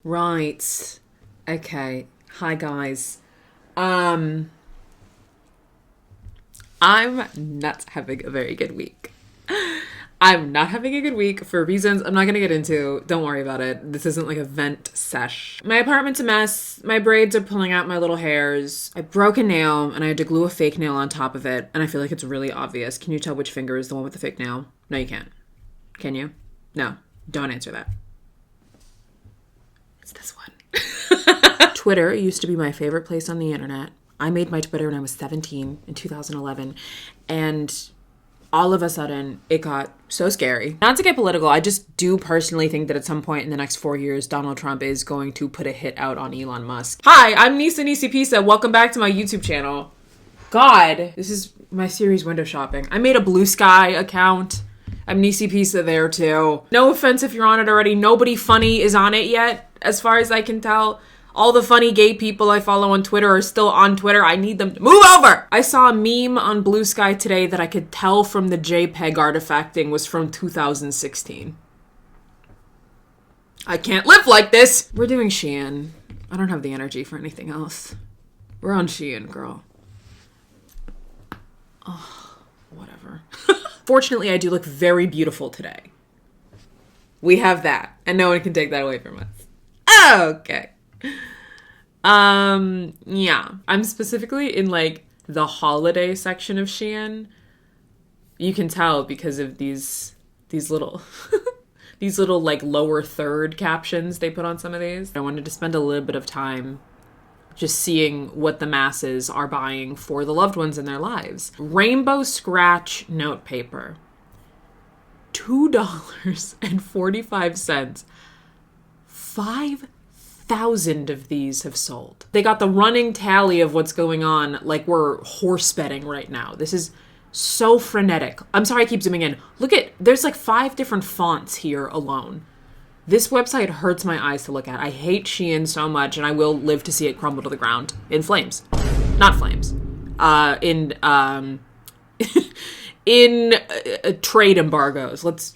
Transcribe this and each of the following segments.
Right. Okay. Hi, guys. I'm not having a very good week. I'm not having a good week for reasons I'm not going to get into. Don't worry about it. This isn't like a vent sesh. My apartment's a mess. My braids are pulling out my little hairs. I broke a nail and I had to glue a fake nail on top of it. And I feel like it's really obvious. Can you tell which finger is the one with the fake nail? No, you can't. Can you? No. Don't answer that. It's this one. Twitter used to be my favorite place on the internet. I made my Twitter when I was 17 in 2011. And all of a sudden, it got so scary. Not to get political, I just do personally think that at some point in the next 4 years, Donald Trump is going to put a hit out on Elon Musk. Hi, I'm nisipisa. Welcome back to my YouTube channel. God, this is my series window shopping. I made a Blue Sky account. I'm nisipisa there too. No offense if you're on it already. Nobody funny is on it yet, as far as I can tell. All the funny gay people I follow on Twitter are still on Twitter. I need them to move over. I saw a meme on Blue Sky today that I could tell from the JPEG artifacting was from 2016. I can't live like this. We're doing shein. I don't have the energy for anything else. We're on shein, girl. Oh, whatever. Fortunately, I do look very beautiful today. We have that, and no one can take that away from us. Okay. Yeah. I'm specifically in like the holiday section of shein. You can tell because of these little these little like lower third captions they put on some of these. I wanted to spend a little bit of time just seeing what the masses are buying for the loved ones in their lives. Rainbow scratch note paper. $2.45. 5,000 of these have sold. They got the running tally of what's going on like we're horse betting right now. This is so frenetic. I'm sorry I keep zooming in. Look at, there's like 5 different fonts here alone. This website hurts my eyes to look at. I hate Shein so much, and I will live to see it crumble to the ground in flames. Not flames. In trade embargoes. Let's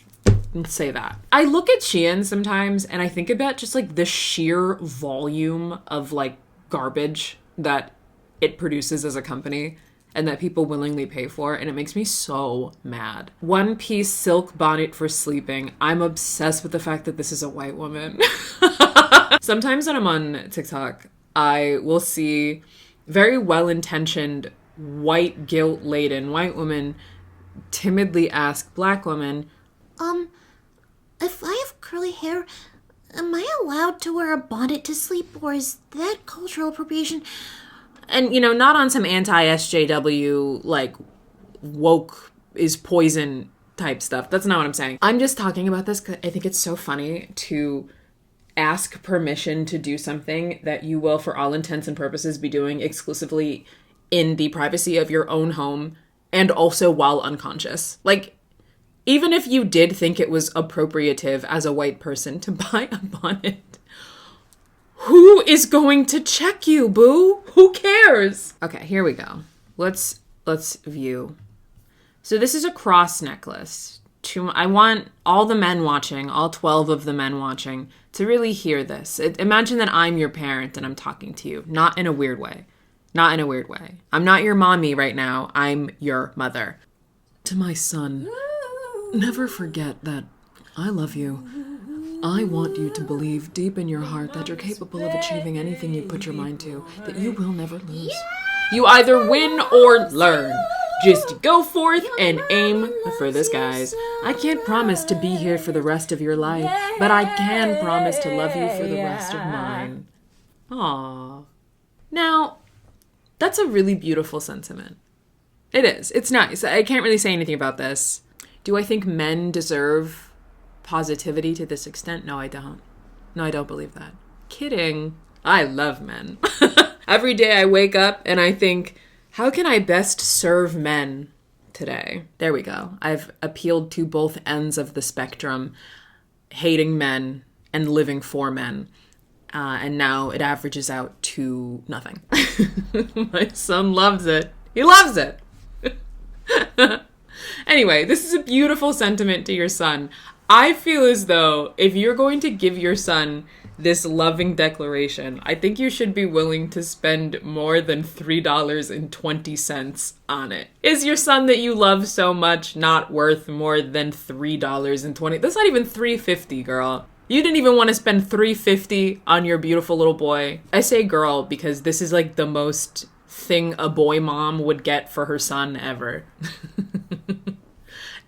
say that. I look at Shein sometimes, and I think about just like the sheer volume of like garbage that it produces as a company and that people willingly pay for, and it makes me so mad. One piece silk bonnet for sleeping. I'm obsessed with the fact that this is a white woman. Sometimes when I'm on TikTok, I will see very well-intentioned, white guilt-laden white women timidly ask black women, if I have curly hair, am I allowed to wear a bonnet to sleep, or is that cultural appropriation? And, you know, not on some anti-SJW, like, woke is poison type stuff. That's not what I'm saying. I'm just talking about this because I think it's so funny to ask permission to do something that you will, for all intents and purposes, be doing exclusively in the privacy of your own home and also while unconscious. Like, even if you did think it was appropriative as a white person to buy a bonnet, who is going to check you, boo? Who cares? Okay, here we go. Let's view. So this is a cross necklace. I want all the men watching, all 12 of the men watching, to really hear this. Imagine that I'm your parent and I'm talking to you. Not in a weird way. Not in a weird way. I'm not your mommy right now. I'm your mother. To my son, never forget that I love you. I want you to believe deep in your heart that you're capable of achieving anything you put your mind to, that you will never lose. You either win or learn. Just go forth and aim for the skies. I can't promise to be here for the rest of your life, but I can promise to love you for the rest of mine. Aww. Now, that's a really beautiful sentiment. It is. It's nice. I can't really say anything about this. Do I think men deserve positivity to this extent? No, I don't. No, I don't believe that. Kidding. I love men. Every day I wake up and I think, how can I best serve men today? There we go. I've appealed to both ends of the spectrum, hating men and living for men. And now it averages out to nothing. My son loves it. He loves it. Anyway, this is a beautiful sentiment to your son. I feel as though if you're going to give your son this loving declaration, I think you should be willing to spend more than $3.20 on it. Is your son that you love so much not worth more than $3.20? That's not even $3.50, girl. You didn't even want to spend $3.50 on your beautiful little boy. I say girl because this is like the most thing a boy mom would get for her son ever.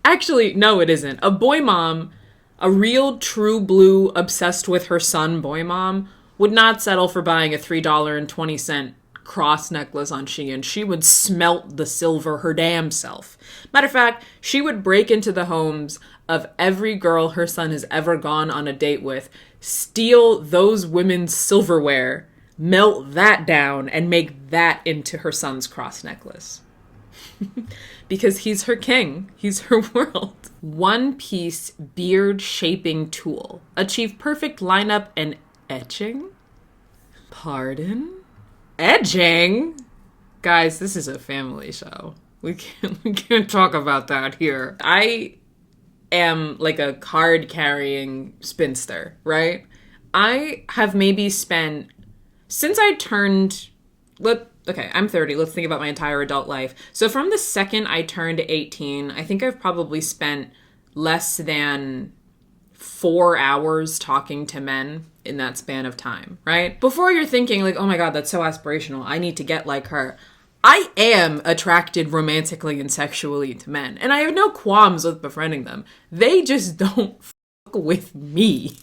Actually, no, it isn't. A boy mom, a real true blue obsessed with her son boy mom, would not settle for buying a $3.20 cross necklace on Shein. She would smelt the silver her damn self. Matter of fact, she would break into the homes of every girl her son has ever gone on a date with, steal those women's silverware, melt that down, and make that into her son's cross necklace. Because he's her king. He's her world. One-piece beard shaping tool. Achieve perfect lineup and etching? Pardon? Edging? Guys, this is a family show. We can't talk about that here. I am like a card-carrying spinster, right? I have maybe spent, since I turned, okay, I'm 30. Let's think about my entire adult life. So from the second I turned 18, I think I've probably spent less than 4 hours talking to men in that span of time, right? Before you're thinking like, oh my God, that's so aspirational. I need to get like her. I am attracted romantically and sexually to men, and I have no qualms with befriending them. They just don't fuck with me.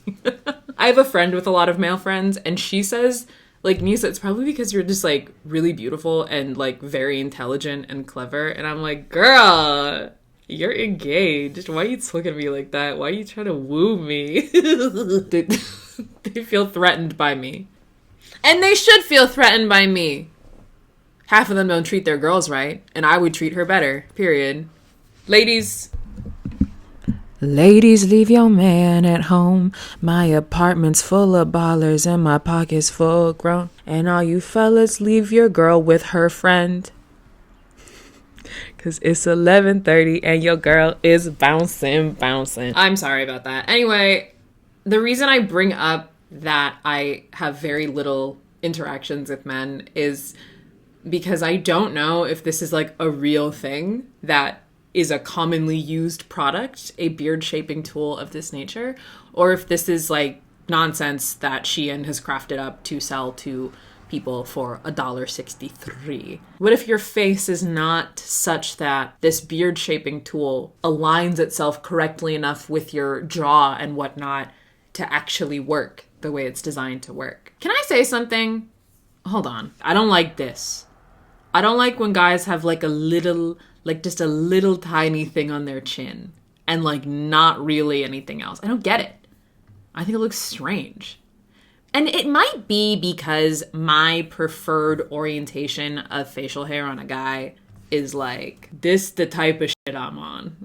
I have a friend with a lot of male friends, and she says, like, Nisa, it's probably because you're just, like, really beautiful and, like, very intelligent and clever. And I'm like, girl, you're engaged. Why are you looking at me like that? Why are you trying to woo me? They feel threatened by me. And they should feel threatened by me. Half of them don't treat their girls right, and I would treat her better, period. Ladies, leave your man at home. My apartment's full of ballers and my pocket's full grown. And all you fellas, leave your girl with her friend. Cause it's 11:30 and your girl is bouncing. I'm sorry about that. Anyway, the reason I bring up that I have very little interactions with men is because I don't know if this is like a real thing that is a commonly used product, a beard shaping tool of this nature, or if this is like nonsense that Shein has crafted up to sell to people for $1.63. What if your face is not such that this beard shaping tool aligns itself correctly enough with your jaw and whatnot to actually work the way it's designed to work? Can I say something? Hold on. I don't like this. I don't like when guys have like a little, like just a little tiny thing on their chin and like not really anything else. I don't get it. I think it looks strange. And it might be because my preferred orientation of facial hair on a guy is like, this the type of shit I'm on.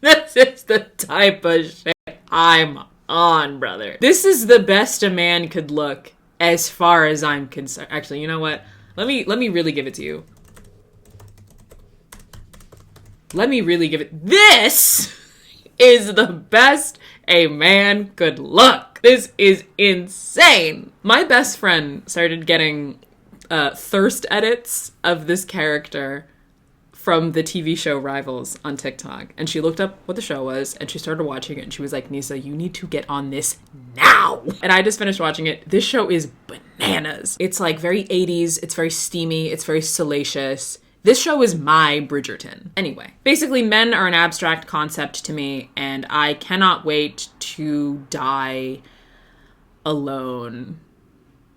This is the type of shit I'm on, brother. This is the best a man could look as far as I'm concerned. Actually, you know what? Let me really give it to you. Let me really give it. This is the best a man could look. This is insane. My best friend started getting thirst edits of this character from the TV show Rivals on TikTok. And she looked up what the show was and she started watching it and she was like, Nisa, you need to get on this now. And I just finished watching it. This show is bananas. It's like very 80s. It's very steamy. It's very salacious. This show is my Bridgerton. Anyway, basically men are an abstract concept to me and I cannot wait to die alone.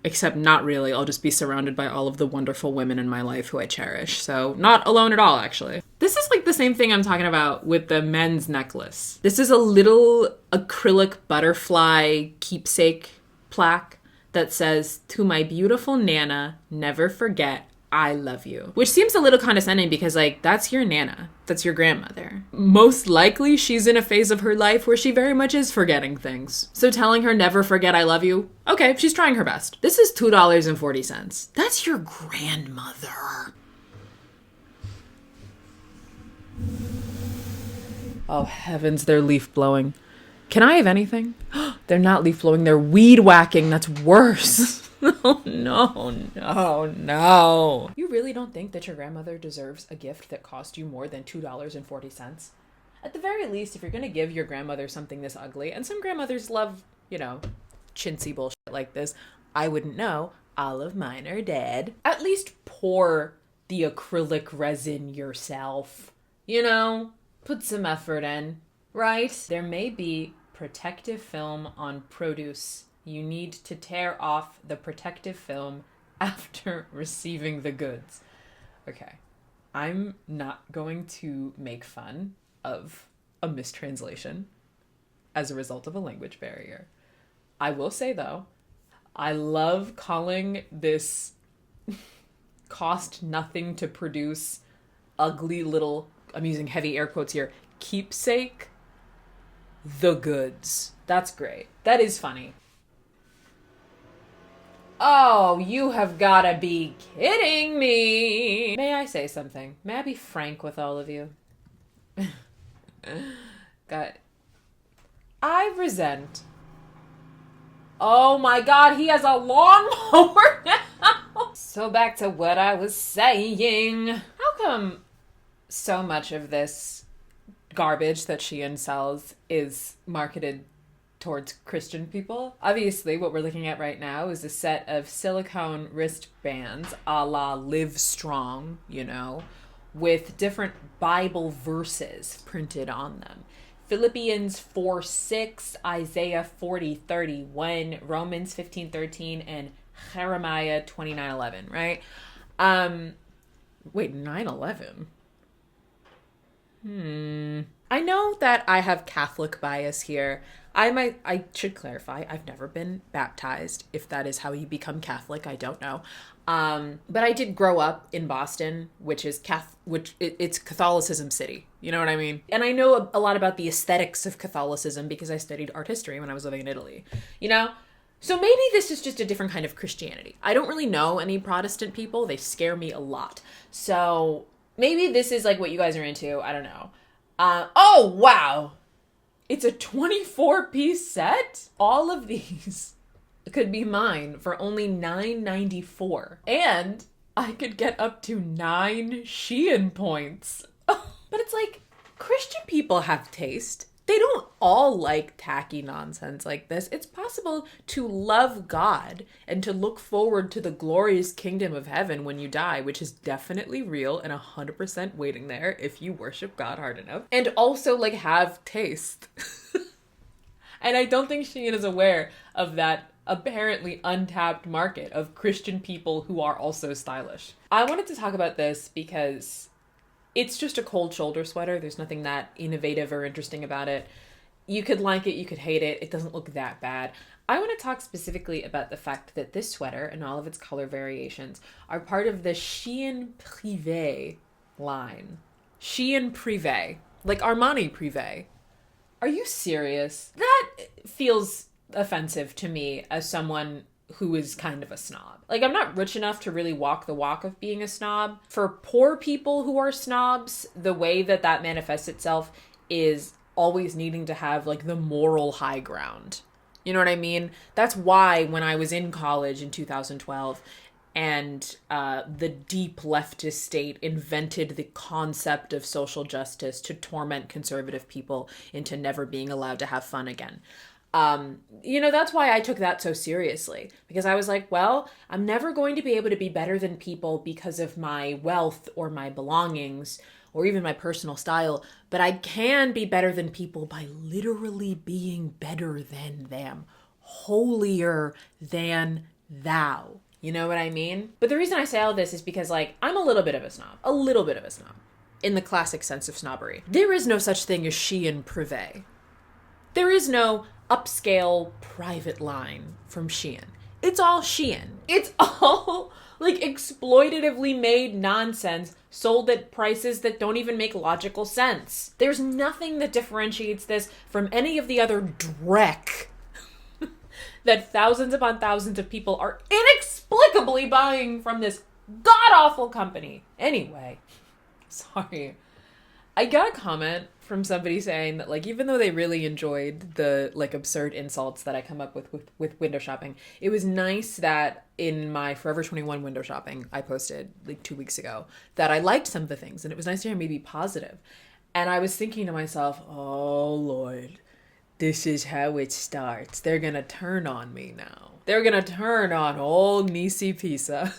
Except not really. I'll just be surrounded by all of the wonderful women in my life who I cherish. So not alone at all, actually. This is like the same thing I'm talking about with the men's necklace. This is a little acrylic butterfly keepsake plaque that says, "To my beautiful Nana, never forget I love you." Which seems a little condescending because, like, that's your Nana. That's your grandmother. Most likely she's in a phase of her life where she very much is forgetting things. So telling her never forget I love you, okay, she's trying her best. This is $2.40. That's your grandmother. Oh, heavens, they're leaf blowing. Can I have anything? They're not leaf blowing, they're weed whacking. That's worse. Oh, no. You really don't think that your grandmother deserves a gift that cost you more than $2.40? At the very least, if you're going to give your grandmother something this ugly, and some grandmothers love, chintzy bullshit like this, I wouldn't know. All of mine are dead. At least pour the acrylic resin yourself. Put some effort in, right? There may be protective film on produce. You need to tear off the protective film after receiving the goods. Okay, I'm not going to make fun of a mistranslation as a result of a language barrier. I will say, though, I love calling this cost nothing to produce ugly little, I'm using heavy air quotes here, keepsake the goods. That's great. That is funny. Oh, you have gotta be kidding me. May I say something? May I be frank with all of you? I resent. Oh my God, he has a lawnmower now. So back to what I was saying. How come so much of this garbage that shein sells is marketed towards Christian people? Obviously, what we're looking at right now is a set of silicone wristbands a la Live Strong, with different Bible verses printed on them. Philippians 4:6, Isaiah 40:31, Romans 15:13, and Jeremiah 29:11, right? Wait, 9/11? I know that I have Catholic bias here. I should clarify, I've never been baptized. If that is how you become Catholic, I don't know. But I did grow up in Boston, which is it's Catholicism city. You know what I mean? And I know a lot about the aesthetics of Catholicism because I studied art history when I was living in Italy. So maybe this is just a different kind of Christianity. I don't really know any Protestant people. They scare me a lot. So maybe this is like what you guys are into. I don't know. Oh, wow. It's a 24-piece set? All of these could be mine for only $9.94. And I could get up to 9 shein points. But it's like, Christian people have taste. They don't all like tacky nonsense like this. It's possible to love God and to look forward to the glorious kingdom of heaven when you die, which is definitely real and 100% waiting there if you worship God hard enough. And also have taste. And I don't think Shein is aware of that apparently untapped market of Christian people who are also stylish. I wanted to talk about this because it's just a cold shoulder sweater. There's nothing that innovative or interesting about it. You could like it, you could hate it. It doesn't look that bad. I want to talk specifically about the fact that this sweater and all of its color variations are part of the Shein Privé line. Shein Privé. Like Armani Privé. Are you serious? That feels offensive to me as someone who is kind of a snob. I'm not rich enough to really walk the walk of being a snob. For poor people who are snobs, the way that manifests itself is always needing to have the moral high ground. You know what I mean? That's why when I was in college in 2012 and the deep leftist state invented the concept of social justice to torment conservative people into never being allowed to have fun again. That's why I took that so seriously, because I was like, well, I'm never going to be able to be better than people because of my wealth or my belongings or even my personal style, but I can be better than people by literally being better than them, holier than thou. You know what I mean? But the reason I say all this is because I'm a little bit of a snob, in the classic sense of snobbery. There is no such thing as Shein Privé. There is no upscale private line from Shein. It's all Shein. It's all exploitatively made nonsense sold at prices that don't even make logical sense. There's nothing that differentiates this from any of the other dreck that thousands upon thousands of people are inexplicably buying from this god-awful company. Anyway, sorry. I got a comment from somebody saying that, like, even though they really enjoyed the, like, absurd insults that I come up with window shopping, it was nice that in my Forever 21 window shopping I posted, like, 2 weeks ago, that I liked some of the things, and it was nice to hear me be positive. And I was thinking to myself, oh, Lord, this is how it starts. They're going to turn on me now. They're going to turn on old nisipisa.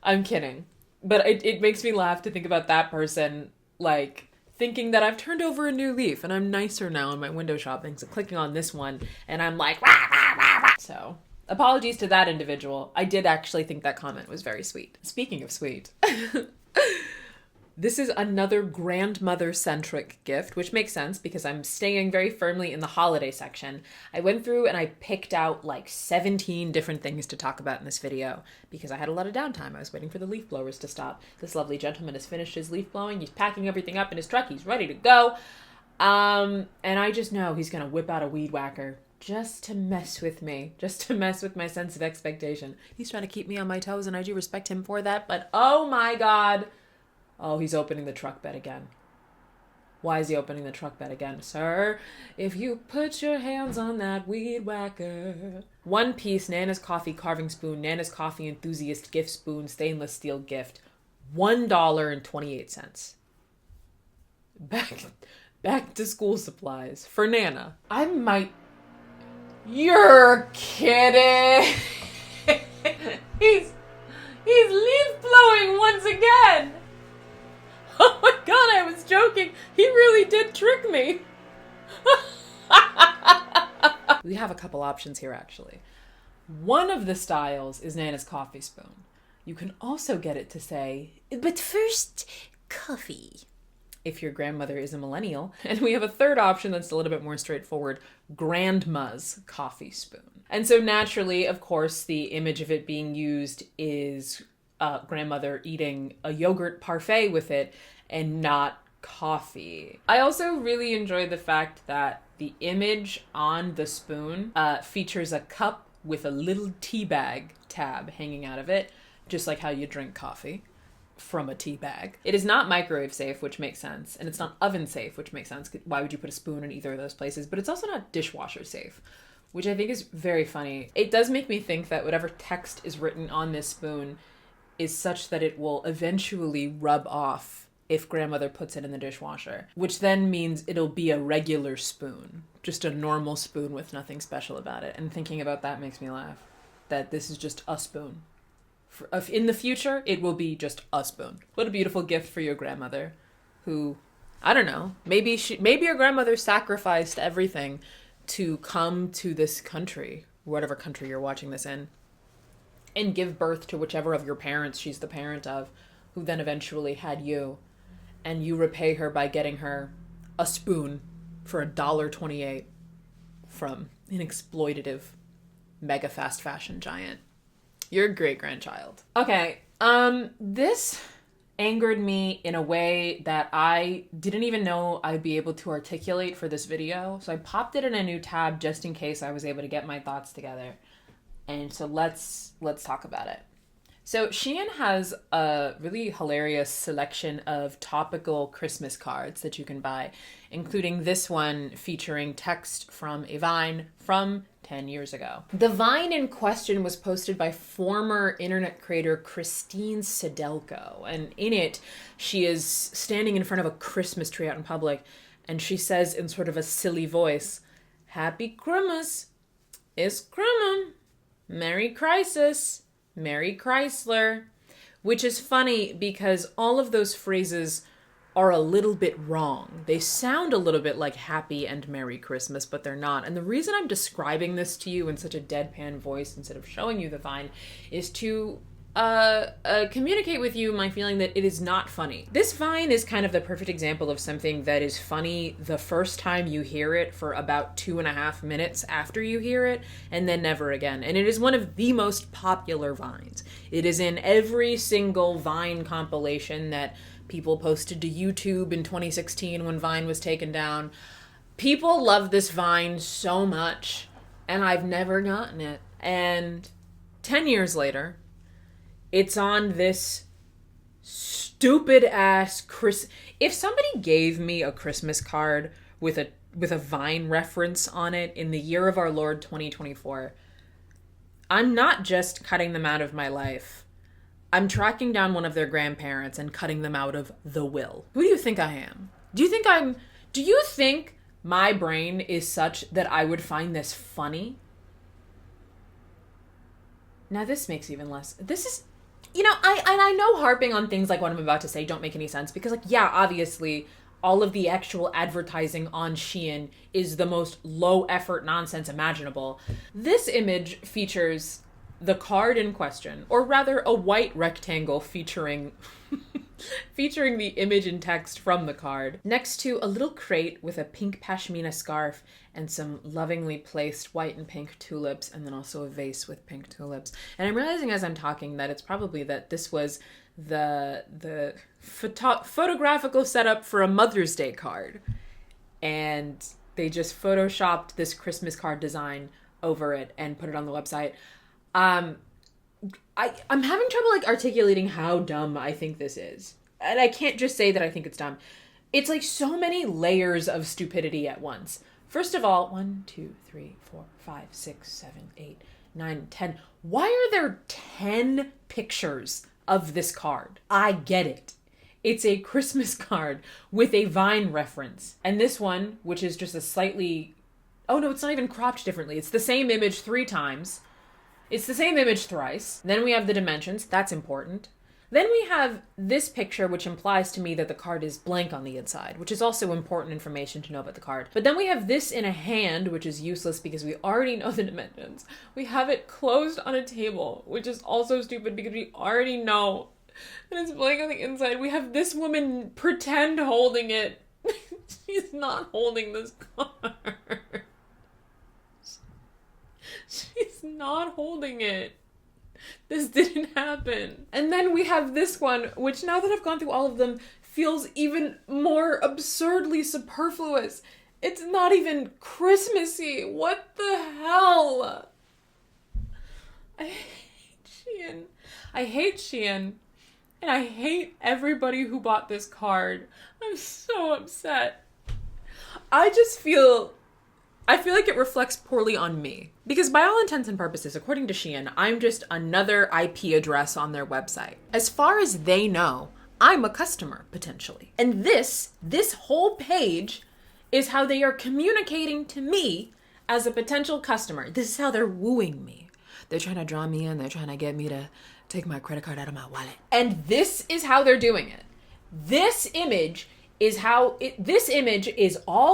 I'm kidding. But it makes me laugh to think about that person, like, thinking that I've turned over a new leaf and I'm nicer now in my window shopping. So clicking on this one and I'm like, rah, rah, rah, rah. So apologies to that individual. I did actually think that comment was very sweet. Speaking of sweet. This is another grandmother-centric gift, which makes sense because I'm staying very firmly in the holiday section. I went through and I picked out like 17 different things to talk about in this video because I had a lot of downtime. I was waiting for the leaf blowers to stop. This lovely gentleman has finished his leaf blowing. He's packing everything up in his truck. He's ready to go. And I just know he's going to whip out a weed whacker just to mess with me, just to mess with my sense of expectation. He's trying to keep me on my toes and I do respect him for that, but oh my God. Oh, he's opening the truck bed again. Why is he opening the truck bed again? Sir, if you put your hands on that weed whacker. One piece Nana's Coffee carving spoon, Nana's Coffee enthusiast gift spoon, stainless steel gift. $1.28. Back to school supplies for Nana. I might... You're kidding. He's leaf blowing once again. Oh my God, I was joking. He really did trick me. We have a couple options here, actually. One of the styles is Nana's coffee spoon. You can also get it to say, but first, coffee, if your grandmother is a millennial. And we have a third option that's a little bit more straightforward, grandma's coffee spoon. And so naturally, of course, the image of it being used is grandmother eating a yogurt parfait with it and not coffee. I also really enjoy the fact that the image on the spoon features a cup with a little tea bag tab hanging out of it, just like how you drink coffee from a tea bag. It is not microwave safe, which makes sense, and it's not oven safe, which makes sense. Why would you put a spoon in either of those places? But it's also not dishwasher safe, which I think is very funny. It does make me think that whatever text is written on this spoon is such that it will eventually rub off if grandmother puts it in the dishwasher, which then means it'll be a regular spoon, just a normal spoon with nothing special about it. And thinking about that makes me laugh, that this is just a spoon. In the future, it will be just a spoon. What a beautiful gift for your grandmother, who, I don't know, maybe your grandmother sacrificed everything to come to this country, whatever country you're watching this in, and give birth to whichever of your parents she's the parent of, who then eventually had you, and you repay her by getting her a spoon for $1.28 from an exploitative mega fast fashion giant. You're a great grandchild. Okay, this angered me in a way that I didn't even know I'd be able to articulate for this video, so I popped it in a new tab just in case I was able to get my thoughts together. And so let's talk about it. So Shein has a really hilarious selection of topical Christmas cards that you can buy, including this one featuring text from a Vine from 10 years ago. The Vine in question was posted by former internet creator Christine Sedelko, and in it, she is standing in front of a Christmas tree out in public, and she says in sort of a silly voice, "Happy Christmas, it's Christmas. Merry Crisis, Merry Chrysler," which is funny because all of those phrases are a little bit wrong. They sound a little bit like Happy and Merry Christmas, but they're not. And the reason I'm describing this to you in such a deadpan voice instead of showing you the Vine is to communicate with you my feeling that it is not funny. This Vine is kind of the perfect example of something that is funny the first time you hear it for about 2.5 minutes after you hear it, and then never again. And it is one of the most popular Vines. It is in every single Vine compilation that people posted to YouTube in 2016 when Vine was taken down. People love this Vine so much, and I've never gotten it. And 10 years later, it's on this stupid ass If somebody gave me a Christmas card with a Vine reference on it in the year of our Lord 2024, I'm not just cutting them out of my life. I'm tracking down one of their grandparents and cutting them out of the will. Who do you think I am? Do you think my brain is such that I would find this funny? Now this makes even less. This is, I know harping on things like what I'm about to say don't make any sense because, like, yeah, obviously all of the actual advertising on Shein is the most low effort nonsense imaginable. This image features the card in question, or rather a white rectangle featuring the image and text from the card, next to a little crate with a pink pashmina scarf and some lovingly placed white and pink tulips, and then also a vase with pink tulips. And I'm realizing as I'm talking that it's probably that this was the photographical setup for a Mother's Day card, and they just photoshopped this Christmas card design over it and put it on the website. I'm having trouble like articulating how dumb I think this is. And I can't just say that I think it's dumb. It's like so many layers of stupidity at once. First of all, 1, 2, 3, 4, 5, 6, 7, 8, 9, 10. Why are there 10 pictures of this card? I get it. It's a Christmas card with a Vine reference. And this one, which is just a slightly... Oh no, it's not even cropped differently. It's the same image 3 times. It's the same image thrice. Then we have the dimensions. That's important. Then we have this picture, which implies to me that the card is blank on the inside, which is also important information to know about the card. But then we have this in a hand, which is useless because we already know the dimensions. We have it closed on a table, which is also stupid because we already know that it's blank on the inside. We have this woman pretend holding it. She's not holding this card. She's not holding it. This didn't happen. And then we have this one, which now that I've gone through all of them, feels even more absurdly superfluous. It's not even Christmassy. What the hell? I hate Shein. And I hate everybody who bought this card. I'm so upset. I feel like it reflects poorly on me. Because by all intents and purposes, according to Shein, I'm just another IP address on their website. As far as they know, I'm a customer, potentially. And this whole page is how they are communicating to me as a potential customer. This is how they're wooing me. They're trying to draw me in. They're trying to get me to take my credit card out of my wallet. And this is how they're doing it. This image is all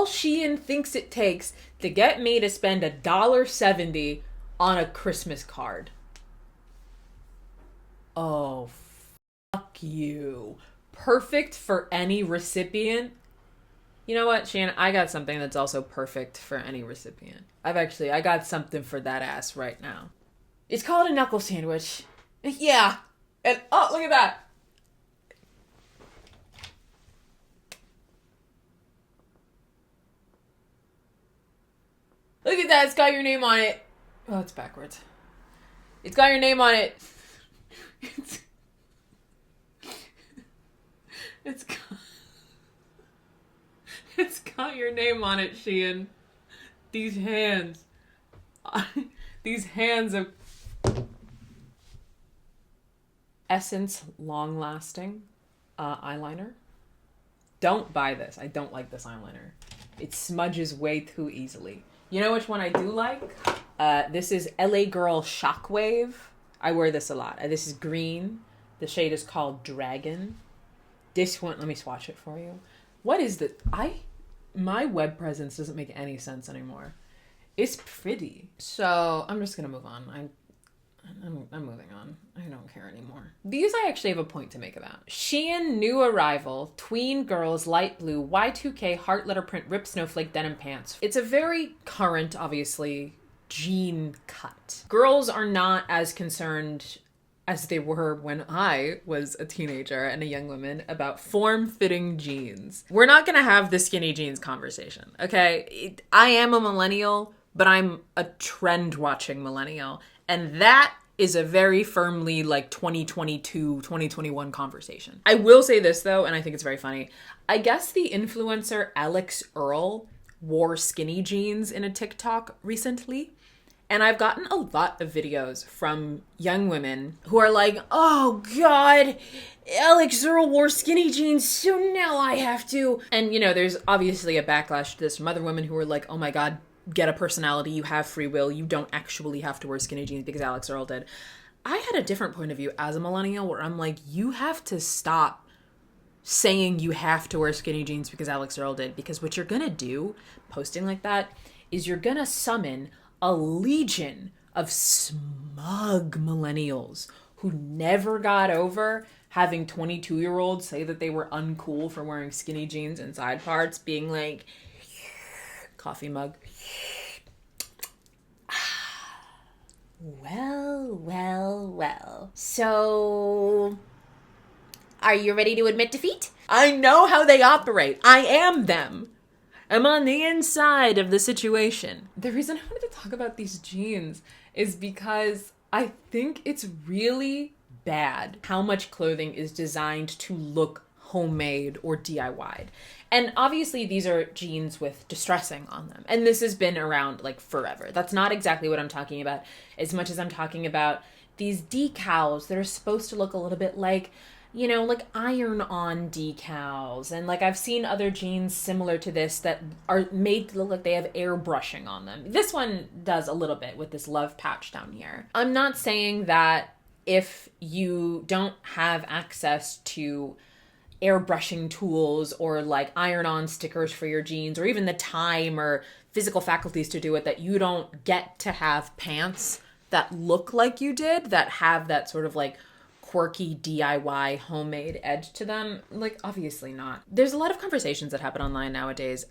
Shein thinks it takes to get me to spend $1.70 on a Christmas card. Oh, fuck you. Perfect for any recipient. You know what, Shein? I got something that's also perfect for any recipient. I got something for that ass right now. It's called a knuckle sandwich. Yeah. And, oh, look at that. Look at that, it's got your name on it. Oh, it's backwards. It's got your name on it. It's got your name on it, Shein. These hands. These hands of Essence Long Lasting eyeliner. Don't buy this. I don't like this eyeliner. It smudges way too easily. You know which one I do like? This is LA Girl Shockwave. I wear this a lot. This is green. The shade is called Dragon. This one, let me swatch it for you. What is the... My web presence doesn't make any sense anymore. It's pretty. So, I'm just gonna move on. I'm moving on. I don't care anymore. These I actually have a point to make about. Shein new arrival, tween girls, light blue, Y2K heart letter print rip snowflake denim pants. It's a very current, obviously, jean cut. Girls are not as concerned as they were when I was a teenager and a young woman about form-fitting jeans. We're not gonna have the skinny jeans conversation, okay? I am a millennial, but I'm a trend-watching millennial. And that is a very firmly like 2022, 2021 conversation. I will say this though, and I think it's very funny. I guess the influencer Alex Earl wore skinny jeans in a TikTok recently. And I've gotten a lot of videos from young women who are like, oh God, Alex Earl wore skinny jeans, so now I have to. And, you know, there's obviously a backlash to this from other women who are like, oh my God, get a personality, you have free will, you don't actually have to wear skinny jeans because Alex Earl did. I had a different point of view as a millennial where I'm like, you have to stop saying you have to wear skinny jeans because Alex Earl did. Because what you're gonna do, posting like that, is you're gonna summon a legion of smug millennials who never got over having 22-year-olds say that they were uncool for wearing skinny jeans and side parts, being like, coffee mug. Well. So, are you ready to admit defeat? I know how they operate. I am them. I'm on the inside of the situation. The reason I wanted to talk about these jeans is because I think it's really bad how much clothing is designed to look homemade or DIY'd. And obviously these are jeans with distressing on them. And this has been around like forever. That's not exactly what I'm talking about as much as I'm talking about these decals that are supposed to look a little bit like, you know, like iron-on decals. And like I've seen other jeans similar to this that are made to look like they have airbrushing on them. This one does a little bit with this love patch down here. I'm not saying that if you don't have access to airbrushing tools or like iron-on stickers for your jeans or even the time or physical faculties to do it, that you don't get to have pants that look like you did, that have that sort of like quirky DIY homemade edge to them. Like, obviously not. There's a lot of conversations that happen online nowadays,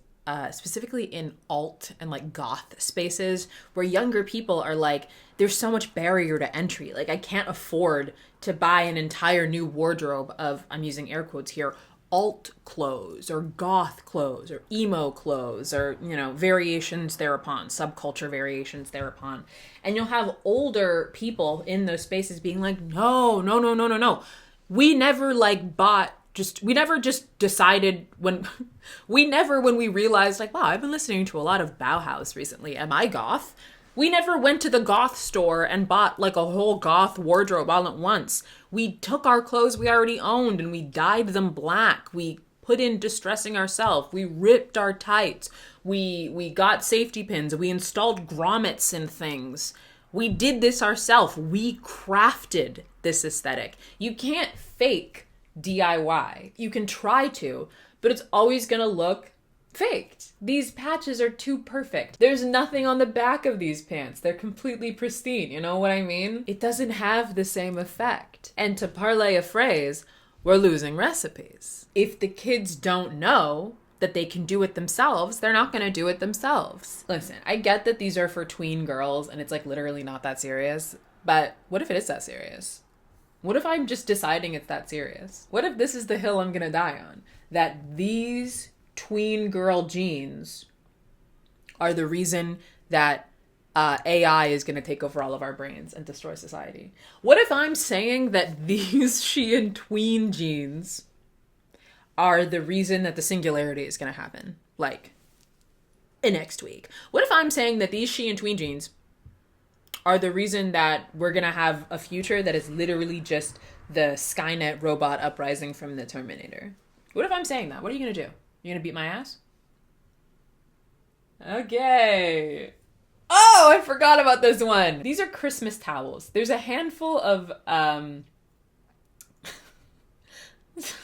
specifically in alt and like goth spaces, where younger people are like, there's so much barrier to entry. Like, I can't afford to buy an entire new wardrobe of, I'm using air quotes here, alt clothes or goth clothes or emo clothes or, you know, variations thereupon, subculture variations thereupon. And you'll have older people in those spaces being like, no. We never just decided when we realized like, wow, I've been listening to a lot of Bauhaus recently. Am I goth? We never went to the goth store and bought like a whole goth wardrobe all at once. We took our clothes we already owned and we dyed them black. We put in distressing ourselves. We ripped our tights. We got safety pins. We installed grommets and things. We did this ourselves. We crafted this aesthetic. You can't fake DIY. You can try to, but it's always gonna look faked. These patches are too perfect. There's nothing on the back of these pants. They're completely pristine. You know what I mean? It doesn't have the same effect. And to parlay a phrase, we're losing recipes. If the kids don't know that they can do it themselves, they're not going to do it themselves. Listen, I get that these are for tween girls and it's like literally not that serious, but what if it is that serious? What if I'm just deciding it's that serious? What if this is the hill I'm going to die on? That these tween girl jeans are the reason that AI is going to take over all of our brains and destroy society. What if I'm saying that these shein tween jeans are the reason that the singularity is going to happen, like, next week? What if I'm saying that these shein tween jeans are the reason that we're going to have a future that is literally just the Skynet robot uprising from the Terminator? What if I'm saying that? What are you going to do? You gonna beat my ass? Okay. Oh, I forgot about this one. These are Christmas towels. There's a handful of, there's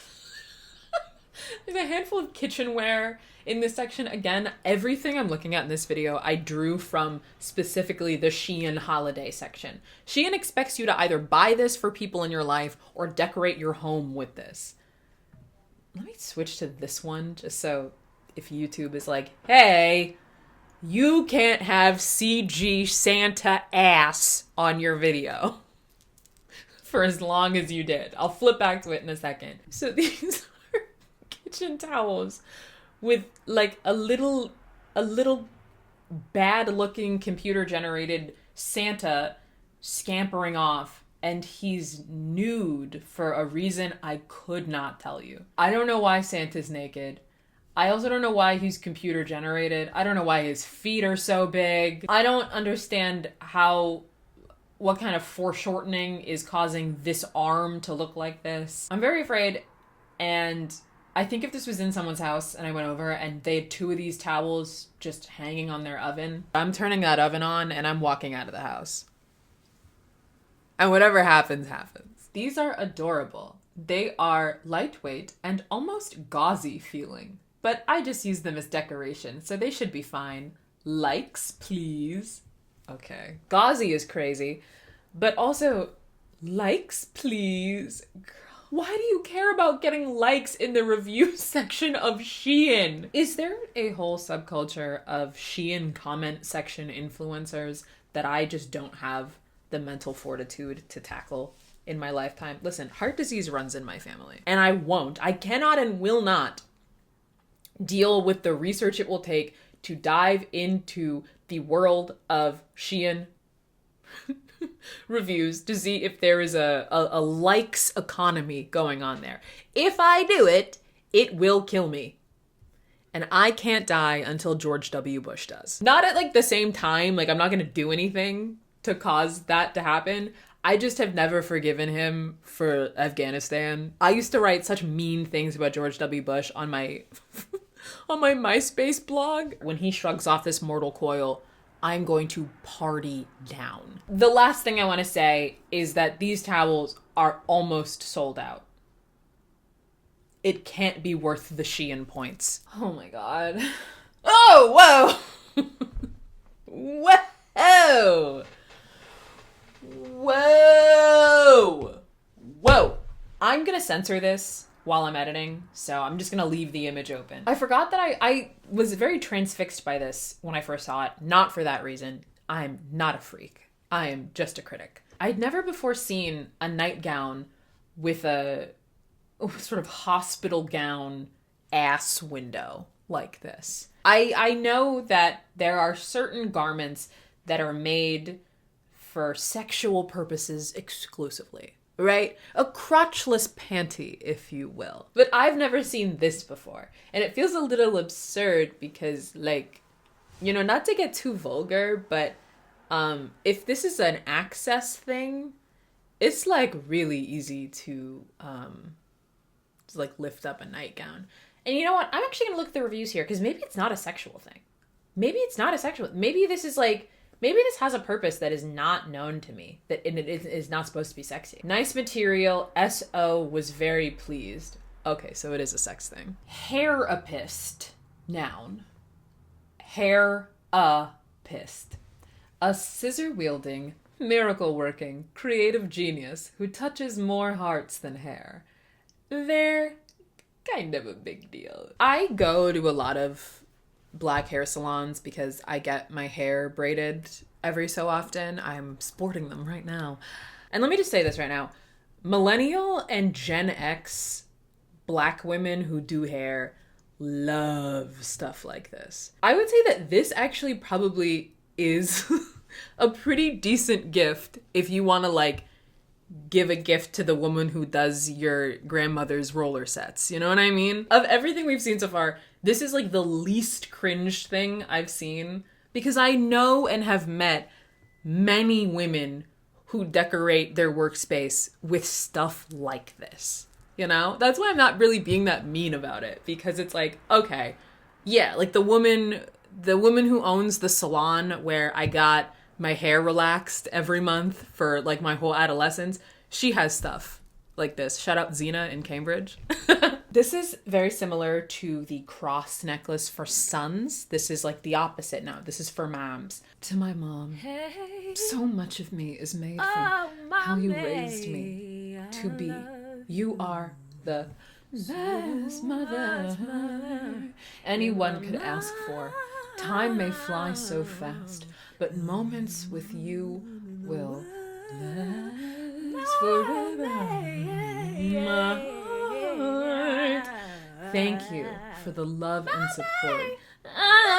a handful of kitchenware in this section. Again, everything I'm looking at in this video, I drew from specifically the Shein holiday section. Shein expects you to either buy this for people in your life or decorate your home with this. Let me switch to this one just so if YouTube is like, hey, you can't have CG Santa ass on your video for as long as you did. I'll flip back to it in a second. So these are kitchen towels with like a little bad looking computer generated Santa scampering off, and he's nude for a reason I could not tell you. I don't know why Santa's naked. I also don't know why he's computer generated. I don't know why his feet are so big. I don't understand what kind of foreshortening is causing this arm to look like this. I'm very afraid, and I think if this was in someone's house and I went over and they had 2 of these towels just hanging on their oven, I'm turning that oven on and I'm walking out of the house. And whatever happens, happens. These are adorable. They are lightweight and almost gauzy feeling, but I just use them as decoration, so they should be fine. Likes, please. Okay. Gauzy is crazy, but also likes, please. Why do you care about getting likes in the review section of Shein? Is there a whole subculture of Shein comment section influencers that I just don't have the mental fortitude to tackle in my lifetime? Listen, heart disease runs in my family, and I cannot and will not deal with the research it will take to dive into the world of Shein reviews to see if there is a likes economy going on there. If I do it, it will kill me. And I can't die until George W. Bush does. Not at like the same time, like I'm not gonna do anything to cause that to happen. I just have never forgiven him for Afghanistan. I used to write such mean things about George W. Bush on my on my MySpace blog. When he shrugs off this mortal coil, I'm going to party down. The last thing I want to say is that these towels are almost sold out. It can't be worth the Shein points. Oh my god. Oh, whoa! Whoa! Whoa! Whoa! I'm gonna censor this while I'm editing, so I'm just gonna leave the image open. I forgot that I was very transfixed by this when I first saw it. Not for that reason. I'm not a freak. I am just a critic. I'd never before seen a nightgown with a sort of hospital gown ass window like this. I know that there are certain garments that are made for sexual purposes exclusively. Right? A crotchless panty, if you will. But I've never seen this before. And it feels a little absurd because, like, you know, not to get too vulgar, but if this is an access thing, it's, like, really easy to like, lift up a nightgown. And you know what? I'm actually going to look at the reviews here because maybe it's not a sexual thing. Maybe it's not a sexual... Maybe this is, like... Maybe this has a purpose that is not known to me, that it is not supposed to be sexy. Nice material. S.O. was very pleased. Okay, so it is a sex thing. Hairapist. Noun. Hair-a-pist. A scissor-wielding, miracle-working, creative genius who touches more hearts than hair. They're kind of a big deal. I go to a lot of black hair salons because I get my hair braided every so often. I'm sporting them right now. And let me just say this right now. Millennial and Gen X black women who do hair love stuff like this. I would say that this actually probably is a pretty decent gift if you want to, like, give a gift to the woman who does your grandmother's roller sets. You know what I mean? Of everything we've seen so far, this is like the least cringe thing I've seen because I know and have met many women who decorate their workspace with stuff like this. You know? That's why I'm not really being that mean about it because it's like, okay, yeah, like the woman who owns the salon where I got my hair relaxed every month for like my whole adolescence, she has stuff like this. Shout out Xena in Cambridge. This is very similar to the cross necklace for sons. This is like the opposite now. This is for moms. To my mom, hey, so much of me is made from how you raised me to be. You are the best mother anyone could ask for. Time may fly so fast, but moments with you will last forever. My heart. Thank you for the love and support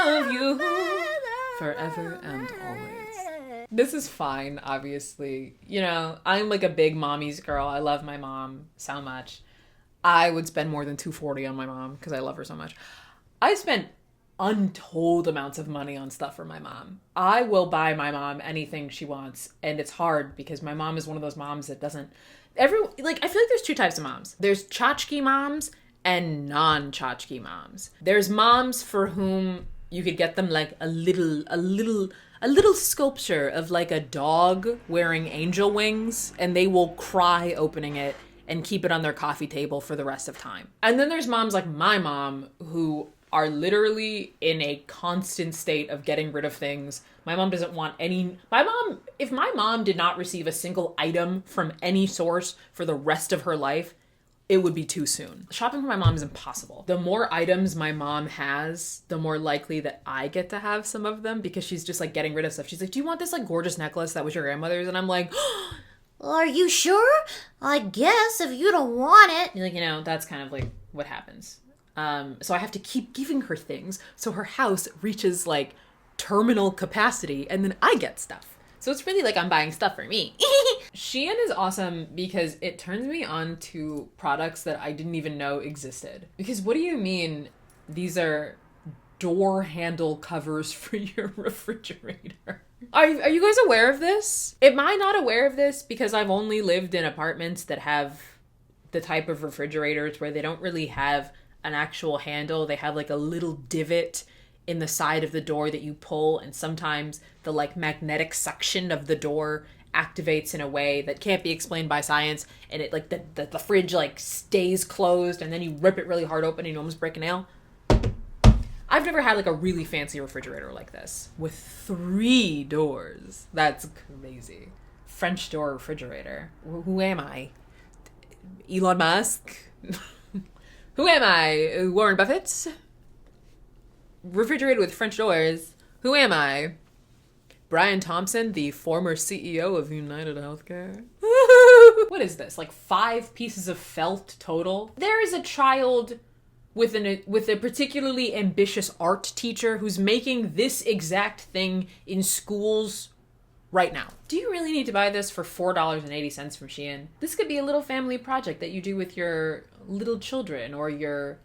of you forever and always. This is fine, obviously. You know, I'm like a big mommy's girl. I love my mom so much. I would spend more than $240 on my mom because I love her so much. I spent untold amounts of money on stuff for my mom. I will buy my mom anything she wants, and it's hard because my mom is one of those moms that doesn't I feel like there's two types of moms. There's tchotchke moms and non-tchotchke moms. There's moms for whom you could get them like a little sculpture of like a dog wearing angel wings, and they will cry opening it and keep it on their coffee table for the rest of time. And then there's moms like my mom who are literally in a constant state of getting rid of things. My mom doesn't want any... If my mom did not receive a single item from any source for the rest of her life, it would be too soon. Shopping for my mom is impossible. The more items my mom has, the more likely that I get to have some of them, because she's just like getting rid of stuff. She's like, do you want this like gorgeous necklace that was your grandmother's? And I'm like... Are you sure? I guess if you don't want it. You're like, you know, that's kind of like what happens. So I have to keep giving her things so her house reaches like terminal capacity, and then I get stuff. So it's really like I'm buying stuff for me. Shein is awesome because it turns me on to products that I didn't even know existed. Because what do you mean these are door handle covers for your refrigerator? Are you guys aware of this? Am I not aware of this because I've only lived in apartments that have the type of refrigerators where they don't really have an actual handle? They have like a little divot in the side of the door that you pull, and sometimes the like magnetic suction of the door activates in a way that can't be explained by science, and it like the fridge like stays closed, and then you rip it really hard open and you almost break a nail. I've never had like a really fancy refrigerator like this with 3 doors. That's crazy. French door refrigerator. Who am I? Elon Musk? Who am I? Warren Buffett? Refrigerator with French doors. Who am I? Brian Thompson, the former CEO of United Healthcare. What is this? Like 5 pieces of felt total? There is a child with a particularly ambitious art teacher who's making this exact thing in schools right now. Do you really need to buy this for $4.80 from Shein? This could be a little family project that you do with your little children or your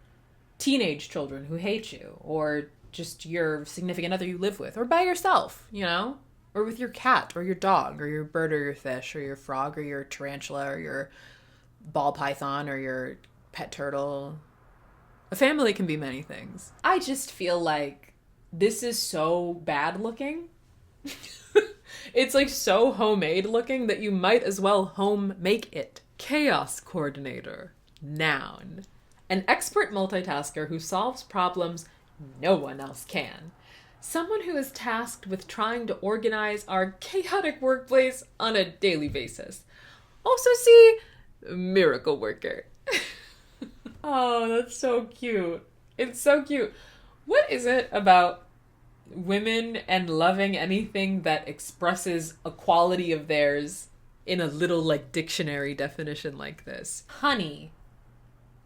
teenage children who hate you, or just your significant other you live with, or by yourself, you know? Or with your cat or your dog or your bird or your fish or your frog or your tarantula or your ball python or your pet turtle. A family can be many things. I just feel like this is so bad looking. It's like so homemade looking that you might as well home make it. Chaos coordinator. Noun. An expert multitasker who solves problems no one else can. Someone who is tasked with trying to organize our chaotic workplace on a daily basis. Also see miracle worker. Oh, that's so cute. It's so cute. What is it about women and loving anything that expresses a quality of theirs in a little like dictionary definition like this? Honey.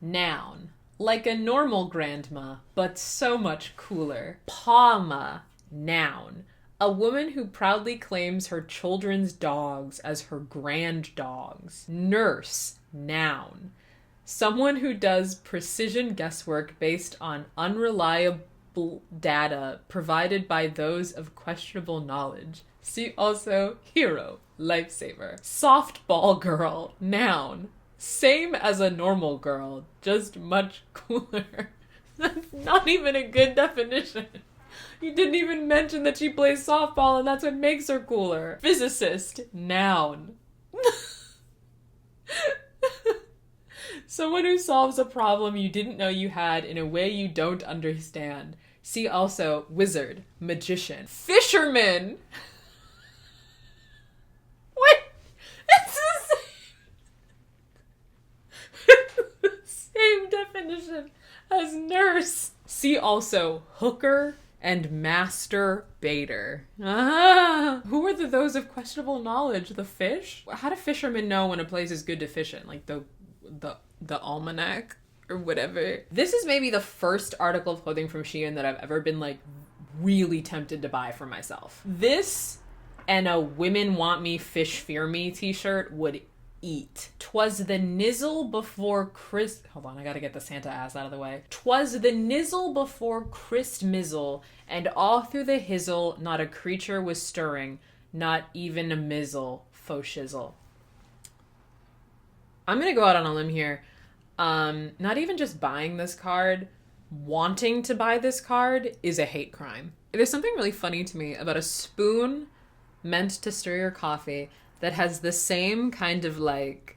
Noun. Like a normal grandma, but so much cooler. Palma. Noun. A woman who proudly claims her children's dogs as her grand dogs. Nurse. Noun. Someone who does precision guesswork based on unreliable data provided by those of questionable knowledge. See also hero, lifesaver. Softball girl, noun. Same as a normal girl, just much cooler. That's not even a good definition. You didn't even mention that she plays softball and that's what makes her cooler. Physicist, noun. Someone who solves a problem you didn't know you had in a way you don't understand. See also wizard, magician. Fisherman! What? It's the same definition as nurse. See also hooker and master baiter. Who are those of questionable knowledge? The fish? How do fishermen know when a place is good to fish in? Like the almanac or whatever. This is maybe the first article of clothing from Shein that I've ever been like really tempted to buy for myself. This and a women want me, fish fear me t-shirt would eat. 'Twas the nizzle before hold on, I gotta get the Santa ass out of the way. 'Twas the nizzle before Christ mizzle, and all through the hizzle not a creature was stirring, not even a mizzle, faux shizzle. I'm gonna go out on a limb here. Not even just buying this card, wanting to buy this card is a hate crime. There's something really funny to me about a spoon meant to stir your coffee that has the same kind of like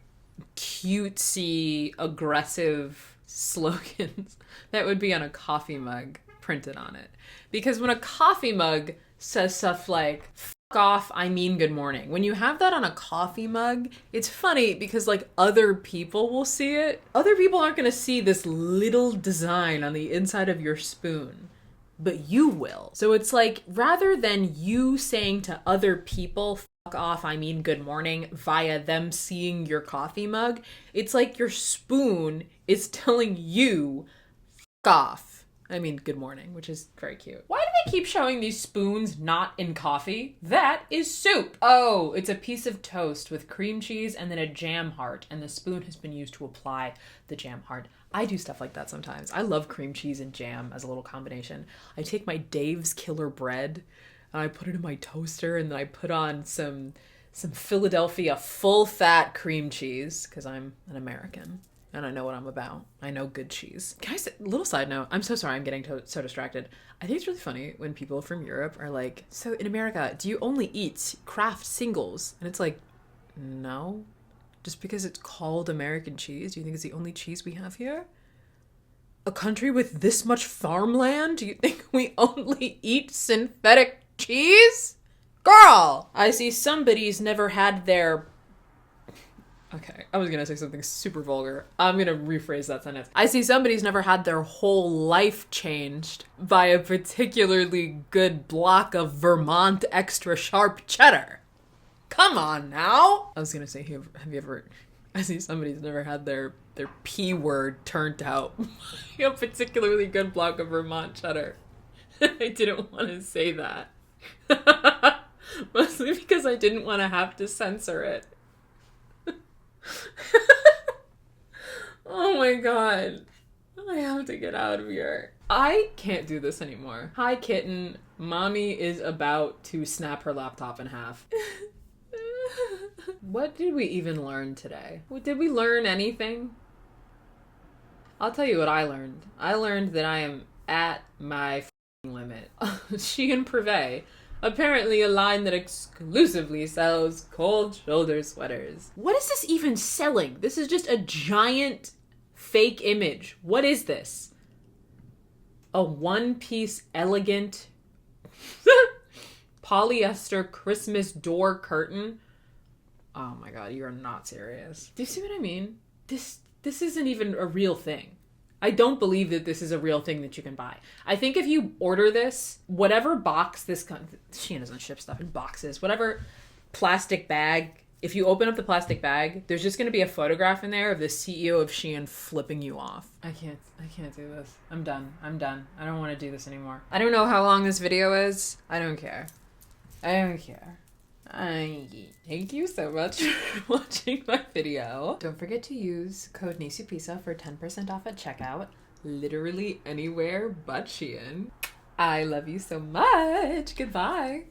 cutesy, aggressive slogans that would be on a coffee mug printed on it. Because when a coffee mug says stuff like, "F off, I mean good morning," when you have that on a coffee mug, it's funny because like other people will see it. Other people aren't going to see this little design on the inside of your spoon, but you will. So it's like, rather than you saying to other people, "Fuck off, I mean good morning," via them seeing your coffee mug, it's like your spoon is telling you, "Fuck off, I mean good morning," which is very cute. Why do they keep showing these spoons not in coffee? That is soup. Oh, it's a piece of toast with cream cheese and then a jam heart, and the spoon has been used to apply the jam heart. I do stuff like that sometimes. I love cream cheese and jam as a little combination. I take my Dave's Killer Bread and I put it in my toaster, and then I put on some Philadelphia full-fat cream cheese because I'm an American. And I know what I'm about. I know good cheese. Can I say, little side note, I'm so sorry I'm getting so distracted. I think it's really funny when people from Europe are like, "So in America, do you only eat Kraft singles?" And it's like, no. Just because it's called American cheese, do you think it's the only cheese we have here? A country with this much farmland? Do you think we only eat synthetic cheese? Girl! I see somebody's never had their... Okay, I was gonna say something super vulgar. I'm gonna rephrase that sentence. I see somebody's never had their whole life changed by a particularly good block of Vermont extra sharp cheddar. Come on now! I was gonna say, have you ever... I see somebody's never had their P word turned out by a particularly good block of Vermont cheddar. I didn't want to say that. Mostly because I didn't want to have to censor it. Oh my god. I have to get out of here. I can't do this anymore. Hi, kitten. Mommy is about to snap her laptop in half. What did we even learn today? Did we learn anything? I'll tell you what I learned. I learned that I am at my limit. Shein Privé. Apparently a line that exclusively sells cold shoulder sweaters. What is this even selling? This is just a giant fake image. What is this? A one-piece elegant polyester Christmas door curtain? Oh my god, you are not serious. Do you see what I mean? This isn't even a real thing. I don't believe that this is a real thing that you can buy. I think if you order this, whatever box this comes... Shein doesn't ship stuff in boxes. Whatever plastic bag, if you open up the plastic bag, there's just going to be a photograph in there of the CEO of Shein flipping you off. I can't do this. I'm done. I don't want to do this anymore. I don't know how long this video is. I don't care. Thank you so much for watching my video. Don't forget to use code nisipisa for 10% off at checkout. Literally anywhere but Shein. I love you so much. Goodbye.